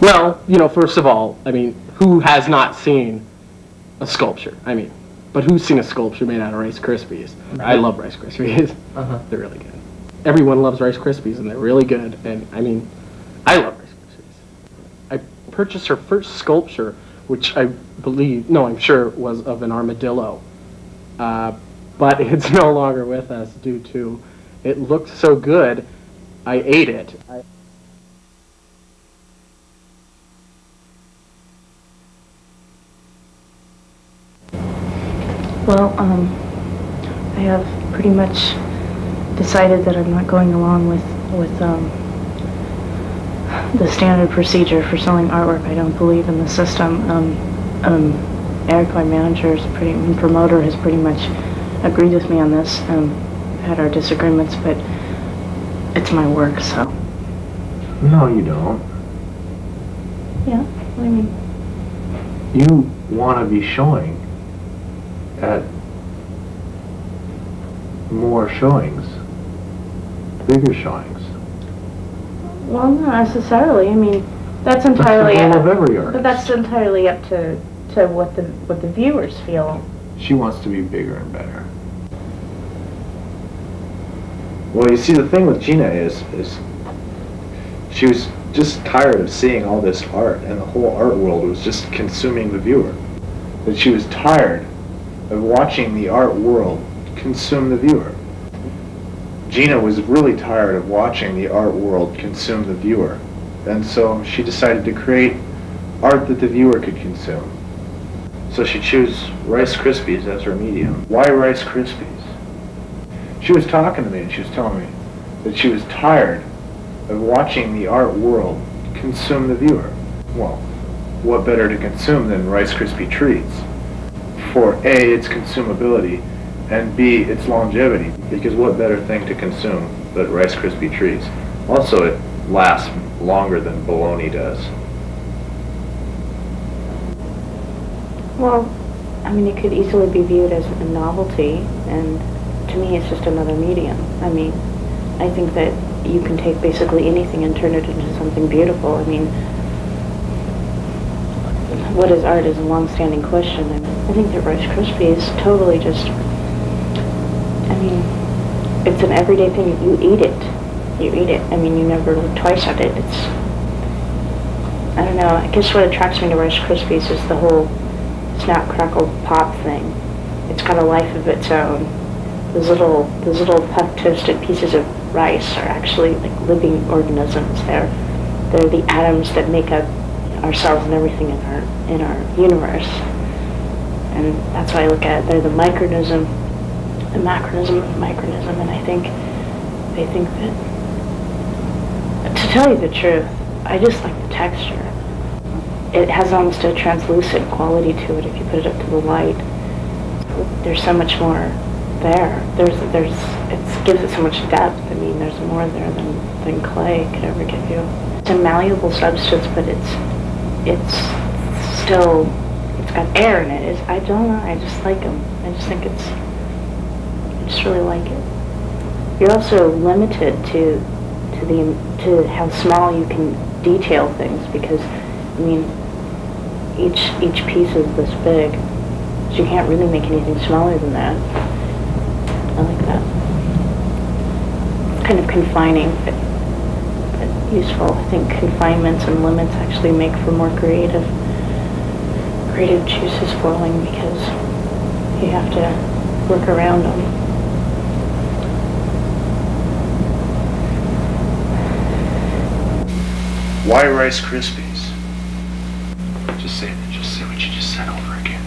Well, you know, first of all, I mean, who has not seen a sculpture? I mean, but who's seen a sculpture made out of Rice Krispies? I love Rice Krispies. They're really good. Everyone loves Rice Krispies, and they're really good. And I mean, I love Rice Krispies. I purchased her first sculpture, which I believe, no, I'm sure was of an armadillo. But it's no longer with us due to it looked so good, I ate it. Well, I have pretty much decided that I'm not going along with the standard procedure for selling artwork. I don't believe in the system. Eric, my manager, promoter, has pretty much agreed with me on this. Had our disagreements, but it's my work, so. No, you don't. Yeah, what do you mean? You want to be showing at more showings, bigger showings. Well, not necessarily. I mean, that's entirely. That's the goal of every artist. But that's entirely up to what the viewers feel. She wants to be bigger and better. Well, you see, the thing with Gina is she was just tired of seeing all this art, and the whole art world was just consuming the viewer. That she was tired of watching the art world consume the viewer. Gina was really tired of watching the art world consume the viewer, and so she decided to create art that the viewer could consume. So she chose Rice Krispies as her medium. Why Rice Krispies? She was talking to me and she was telling me that she was tired of watching the art world consume the viewer. Well, what better to consume than Rice Krispie treats? For A, its consumability, and B, its longevity, because what better thing to consume but Rice Krispie treats? Also, it lasts longer than bologna does. Well, I mean, it could easily be viewed as a novelty, and to me it's just another medium. I mean, I think that you can take basically anything and turn it into something beautiful. I mean, what is art is a long-standing question, and I think that Rice Krispies totally just, I mean, it's an everyday thing. You eat it. You eat it. I mean, you never look twice at it. It's, I don't know, I guess what attracts me to Rice Krispies is the whole snap, crackle, pop thing. It's got a life of its own. Those little puff toasted pieces of rice are actually like living organisms. They're the atoms that make up ourselves and everything in our universe. And that's why I look at it. They're the micronism, the macronism of micronism, and I think that, to tell you the truth, I just like the texture. It has almost a translucent quality to it if you put it up to the light. There's so much more there. It gives it so much depth. I mean, there's more there than clay could ever give you. It's a malleable substance, but it's got air in it. I don't know. I just like them. I just think I just really like it. You're also limited to how small you can detail things, because I mean, each piece is this big, so you can't really make anything smaller than that. I like that. It's kind of confining, but useful. I think confinements and limits actually make for more creative juices flowing, because you have to work around them. Why Rice Krispies? Just say what you just said over again.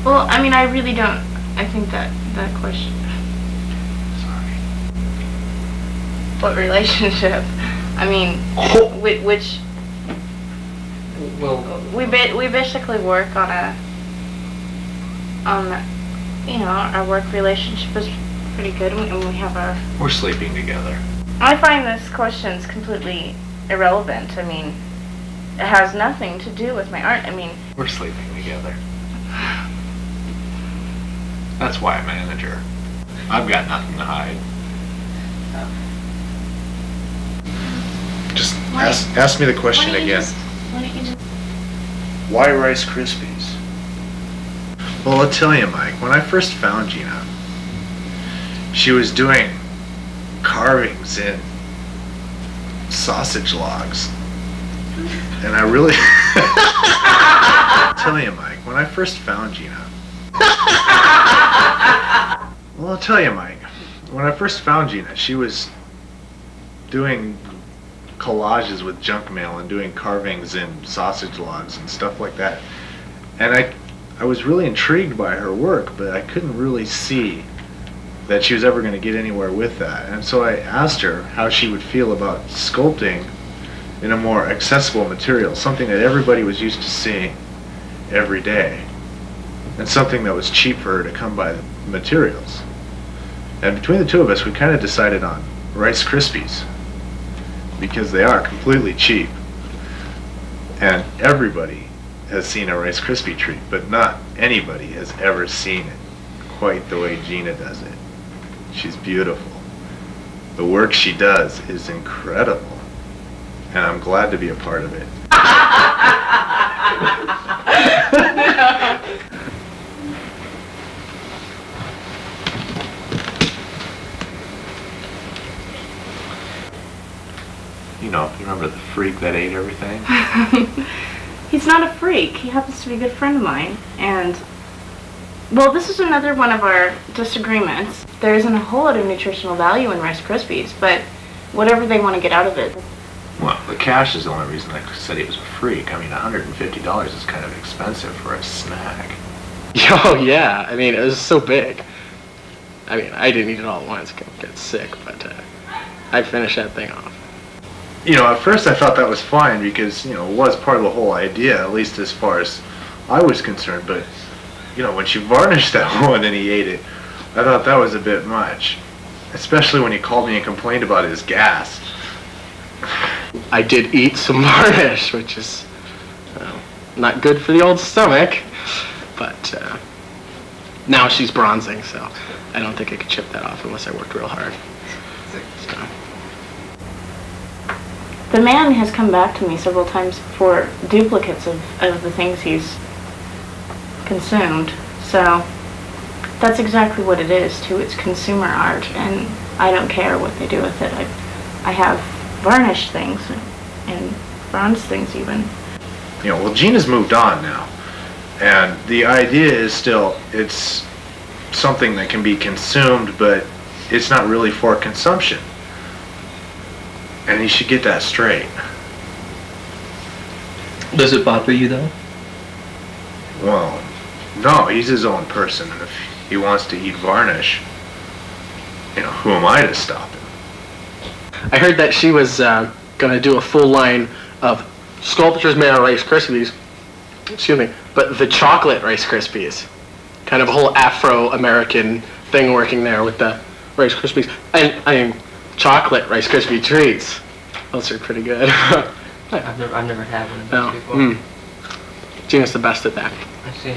Well, I mean, I really don't. I think that question. Sorry. What relationship? I mean, which? Well, we basically work on you know, our work relationship is pretty good, and we have our. We're sleeping together. I find this question's completely irrelevant. I mean, it has nothing to do with my art. I mean, We're sleeping together. That's why I'm manager. I've got nothing to hide. Just ask me the question again. Why Rice Krispies? Well, I'll tell you, Mike, when I first found Gina, she was doing carvings in sausage logs. And I really... I'll tell you, Mike, when I first found Gina... Well, I'll tell you, Mike, when I first found Gina, she was doing collages with junk mail and doing carvings in sausage logs and stuff like that. And I was really intrigued by her work, but I couldn't really see that she was ever going to get anywhere with that. And so I asked her how she would feel about sculpting in a more accessible material, something that everybody was used to seeing every day, and something that was cheap for her to come by the materials. And between the two of us, we kind of decided on Rice Krispies, because they are completely cheap. And everybody has seen a Rice Krispie treat, but not anybody has ever seen it quite the way Gina does it. She's beautiful. The work she does is incredible, and I'm glad to be a part of it. You know, you remember the freak that ate everything? He's not a freak. He happens to be a good friend of mine. And, well, this is another one of our disagreements. There isn't a whole lot of nutritional value in Rice Krispies, but whatever they want to get out of it. Well, the cash is the only reason I said he was a freak. I mean, $150 is kind of expensive for a snack. Oh, yeah. I mean, it was so big. I mean, I didn't eat it all at once. I could get sick, but I finished that thing off. You know, at first I thought that was fine because, you know, it was part of the whole idea, at least as far as I was concerned. But, you know, when she varnished that one and he ate it, I thought that was a bit much. Especially when he called me and complained about his gas. I did eat some varnish, which is not good for the old stomach. But now she's bronzing, so I don't think I could chip that off unless I worked real hard. So. The man has come back to me several times for duplicates of the things he's consumed. So that's exactly what it is, too. It's consumer art, and I don't care what they do with it. I have varnished things and bronze things even. You know, well, Gina's moved on now. And the idea is still, it's something that can be consumed, but it's not really for consumption. And he should get that straight. Does it bother you, though? Well, no, he's his own person, and if he wants to eat varnish, you know, who am I to stop him? I heard that she was going to do a full line of sculptures made out of Rice Krispies, excuse me, but the chocolate Rice Krispies. Kind of a whole Afro-American thing working there with the Rice Krispies. And, I mean, chocolate Rice Krispie treats. Those are pretty good. I've never had one of those before. Gina's the best at that. I see.